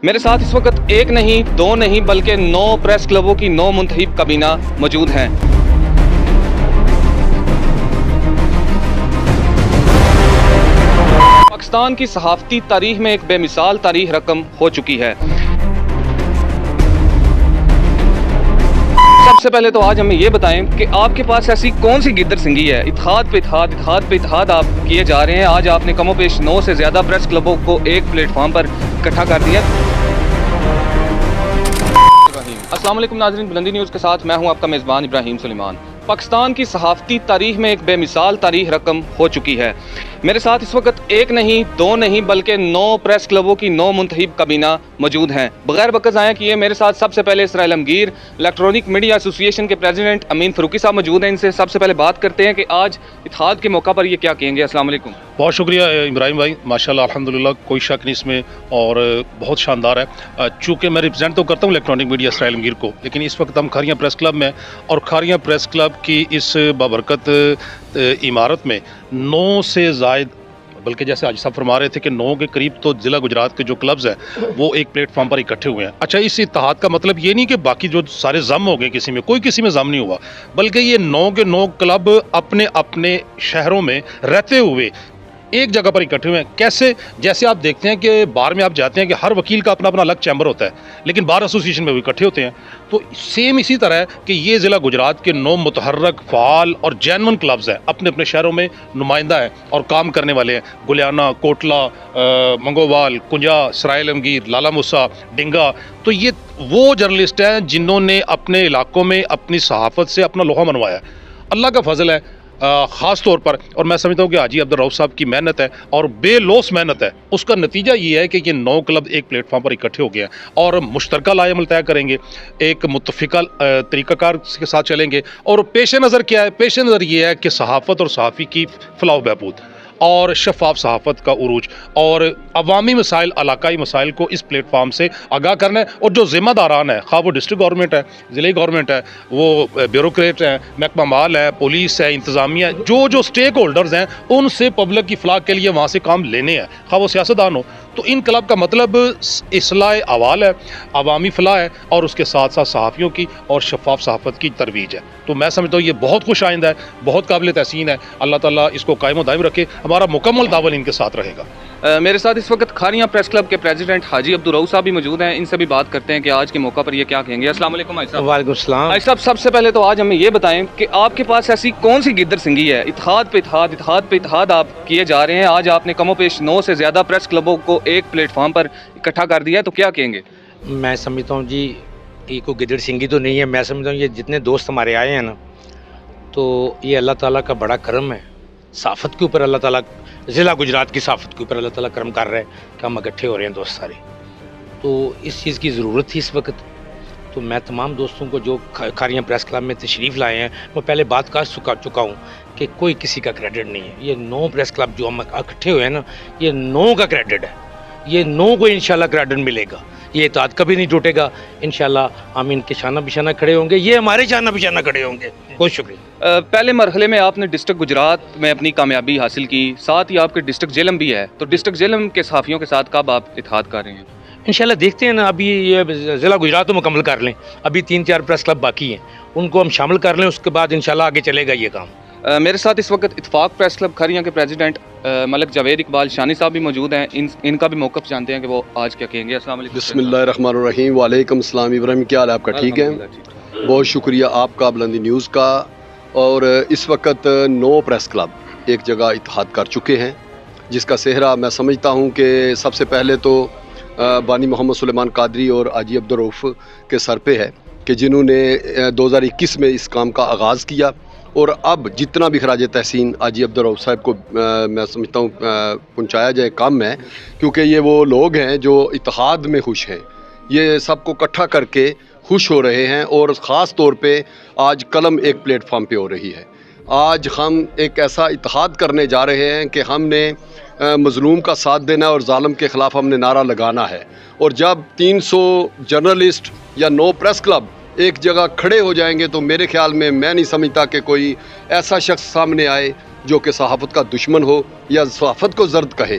میرے ساتھ اس وقت ایک نہیں دو نہیں بلکہ 9 پریس کلبوں کی 9 منتخب کابینہ موجود ہیں۔ پاکستان کی صحافتی تاریخ میں ایک بے مثال تاریخ رقم ہو چکی ہے۔ سب سے پہلے تو آج ہمیں یہ بتائیں کہ آپ کے پاس ایسی کون سی گدر سنگھی ہے؟ اتحاد پہ اتحاد آپ کیے جا رہے ہیں۔ آج آپ نے کم و بیش 9 سے زیادہ پریس کلبوں کو ایک پلیٹ فارم پر اکٹھا کر دیا۔ السلام علیکم ناظرین، بلندی نیوز کے ساتھ میں ہوں آپ کا میزبان ابراہیم سلیمان۔ پاکستان کی صحافتی تاریخ میں ایک بے مثال تاریخ رقم ہو چکی ہے۔ میرے ساتھ اس وقت ایک نہیں دو نہیں بلکہ 9 پریس کلبوں کی 9 منتخب کابینہ موجود ہیں۔ بغیر وقت ضائع کیے میرے ساتھ سب سے پہلے اسرائیل عالمگیر الیکٹرانک میڈیا ایسوسی ایشن کے پریزیڈنٹ امین فاروقی صاحب موجود ہیں۔ ان سے سب سے پہلے بات کرتے ہیں کہ آج اتحاد کے موقع پر یہ کیا کہیں گے۔ السلام علیکم۔ بہت شکریہ ابراہیم بھائی، ماشاءاللہ الحمدللہ، کوئی شک نہیں اس میں، اور بہت شاندار ہے۔ چونکہ میں ریپرزینٹ تو کرتا ہوں الیکٹرانک میڈیا اسرائیل عالمگیر کو، لیکن اس وقت ہم کھاریاں پریس کلب میں، اور کھاریاں پریس کلب کی اس بابرکت عمارت میں 9 سے زائد، بلکہ جیسے آج صاحب فرما رہے تھے کہ 9 کے قریب تو ضلع گجرات کے جو کلبز ہیں وہ ایک پلیٹ فارم پر اکٹھے ہوئے ہیں۔ اچھا، اس اتحاد کا مطلب یہ نہیں کہ باقی جو سارے ضم ہو گئے، کسی میں کسی میں ضم نہیں ہوا، بلکہ یہ 9 کے 9 کلب اپنے اپنے شہروں میں رہتے ہوئے ایک جگہ پر اکٹھے ہوئے ہیں۔ کیسے؟ جیسے آپ دیکھتے ہیں کہ بار میں آپ جاتے ہیں کہ ہر وکیل کا اپنا اپنا الگ چیمبر ہوتا ہے، لیکن بار ایسوسی ایشن میں وہ اکٹھے ہوتے ہیں۔ تو سیم اسی طرح ہے کہ یہ ضلع گجرات کے 9 متحرک، فعال اور جینون کلبز ہیں، اپنے اپنے شہروں میں نمائندہ ہیں اور کام کرنے والے ہیں۔ گلیانہ، کوٹلہ، منگووال، کنجا، اسرائیل عالمگیر، لالہ موسیٰ، ڈنگا، تو یہ وہ جرنلسٹ ہیں جنہوں نے اپنے علاقوں میں اپنی صحافت سے اپنا لوہا منوایا۔ اللہ کا فضل ہے خاص طور پر، اور میں سمجھتا ہوں کہ حاجی عبدالرؤف صاحب کی محنت ہے اور بے لوث محنت ہے، اس کا نتیجہ یہ ہے کہ یہ 9 کلب ایک پلیٹ فارم پر اکٹھے ہو گئے ہیں اور مشترکہ لائحہ عمل طے کریں گے، ایک متفقہ طریقہ کار کے ساتھ چلیں گے۔ اور پیش نظر کیا ہے؟ پیش نظر یہ ہے کہ صحافت اور صحافی کی فلاح و بہبود اور شفاف صحافت کا عروج اور عوامی مسائل، علاقائی مسائل کو اس پلیٹ فارم سے آگاہ کرنا ہے۔ اور جو ذمہ داران ہیں، خواہ وہ ڈسٹرکٹ گورنمنٹ ہے، ضلعی گورنمنٹ ہے، وہ بیوروکریٹ ہیں، محکمہ مال ہے، پولیس ہے، انتظامیہ ہے، جو سٹیک ہولڈرز ہیں، ان سے پبلک کی فلاح کے لیے وہاں سے کام لینے ہیں، خواہ وہ سیاستدان ہو۔ تو ان کلب کا مطلب اصلاح احوال ہے، عوامی فلاح ہے، اور اس کے ساتھ ساتھ صحافیوں کی اور شفاف صحافت کی ترویج ہے۔ تو میں سمجھتا ہوں یہ بہت خوش آئندہ ہے، بہت قابل تحسین ہے۔ اللہ تعالیٰ اس کو قائم و دائم رکھے، ہمارا مکمل تعاون ان کے ساتھ رہے گا۔ میرے ساتھ اس وقت کھاریاں پریس کلب کے پریزیڈنٹ حاجی عبدالرؤف صاحب بھی موجود ہیں۔ ان سے بھی بات کرتے ہیں کہ آج کے موقع پر یہ کیا کہیں گے۔ السلام علیکم حاجی صاحب۔ وعلیکم السلام۔ حاجی صاحب، سب سے پہلے تو آج ہمیں یہ بتائیں کہ آپ کے پاس ایسی کون سی گدر سنگھی ہے؟ اتحاد پہ اتحاد آپ کیے جا رہے ہیں۔ آج آپ نے کم و بیش 9 سے زیادہ پریس کلبوں کو ایک پلیٹ فارم پر اکٹھا کر دیا ہے، تو کیا کہیں گے؟ میں سمجھتا ہوں جی یہ کوئی گدڑ سنگھی تو نہیں ہے۔ میں سمجھتا ہوں یہ جتنے دوست ہمارے آئے ہیں نا، تو یہ اللہ تعالیٰ کا بڑا کرم ہے۔ صحافت کے اوپر اللہ تعالیٰ، ضلع گجرات کی صحافت کے اوپر اللہ تعالیٰ کرم کر رہے ہیں کہ ہم اکٹھے ہو رہے ہیں دوست سارے۔ تو اس چیز کی ضرورت تھی اس وقت۔ تو میں تمام دوستوں کو جو کھاریاں پریس کلب میں تشریف لائے ہیں، میں پہلے بات کر چکا ہوں کہ کوئی کسی کا کریڈٹ نہیں ہے۔ یہ 9 پریس کلب جو ہم اکٹھے ہوئے ہیں نا، یہ 9 کا کریڈٹ ہے۔ یہ 9 کو انشاءاللہ کریڈٹ ملے گا۔ یہ اتحاد کبھی نہیں ٹوٹے گا۔ انشاءاللہ ہم ان کے شانہ بشانہ کھڑے ہوں گے، یہ ہمارے شانہ بشانہ کھڑے ہوں گے۔ بہت شکریہ۔ پہلے مرحلے میں آپ نے ڈسٹرکٹ گجرات میں اپنی کامیابی حاصل کی، ساتھ ہی آپ کے ڈسٹرکٹ جہلم بھی ہے، تو ڈسٹرکٹ جہلم کے صحافیوں کے ساتھ کب آپ اتحاد کر رہے ہیں؟ انشاءاللہ دیکھتے ہیں نا، ابھی یہ ضلع گجرات تو مکمل کر لیں، ابھی 3-4 پریس کلب باقی ہیں، ان کو ہم شامل کر لیں، اس کے بعد انشاءاللہ آگے چلے گا یہ کام۔ میرے ساتھ اس وقت اتفاق پریس کلب کھاریاں کے پریزیڈنٹ ملک جاوید اقبال شانی صاحب بھی موجود ہیں۔ ان کا بھی موقف جانتے ہیں کہ وہ آج کیا کہیں گے۔ السلام علیکم۔ بسم اللہ الرحمن الرحیم۔ وعلیکم السلام ابراہیم، کیا حال ہے آپ کا؟ ٹھیک ہے، بہت شکریہ آپ کا بلندی نیوز کا۔ اور اس وقت 9 پریس کلب ایک جگہ اتحاد کر چکے ہیں، جس کا صحرا میں سمجھتا ہوں کہ سب سے پہلے تو بانی محمد سلیمان قادری اور حاجی عبدالرؤف کے سر پہ ہے، کہ جنہوں نے 2021 میں اس کام کا آغاز کیا، اور اب جتنا بھی خراج تحسین حاجی عبدالرؤف صاحب کو میں سمجھتا ہوں پہنچایا جائے کام ہے، کیونکہ یہ وہ لوگ ہیں جو اتحاد میں خوش ہیں، یہ سب کو اکٹھا کر کے خوش ہو رہے ہیں، اور خاص طور پہ آج قلم ایک پلیٹ فارم پہ ہو رہی ہے۔ آج ہم ایک ایسا اتحاد کرنے جا رہے ہیں کہ ہم نے مظلوم کا ساتھ دینا اور ظالم کے خلاف ہم نے نعرہ لگانا ہے۔ اور جب 300 جرنلسٹ یا 9 پریس کلب ایک جگہ کھڑے ہو جائیں گے، تو میرے خیال میں نہیں سمجھتا کہ کوئی ایسا شخص سامنے آئے جو کہ صحافت کا دشمن ہو یا صحافت کو زرد کہے۔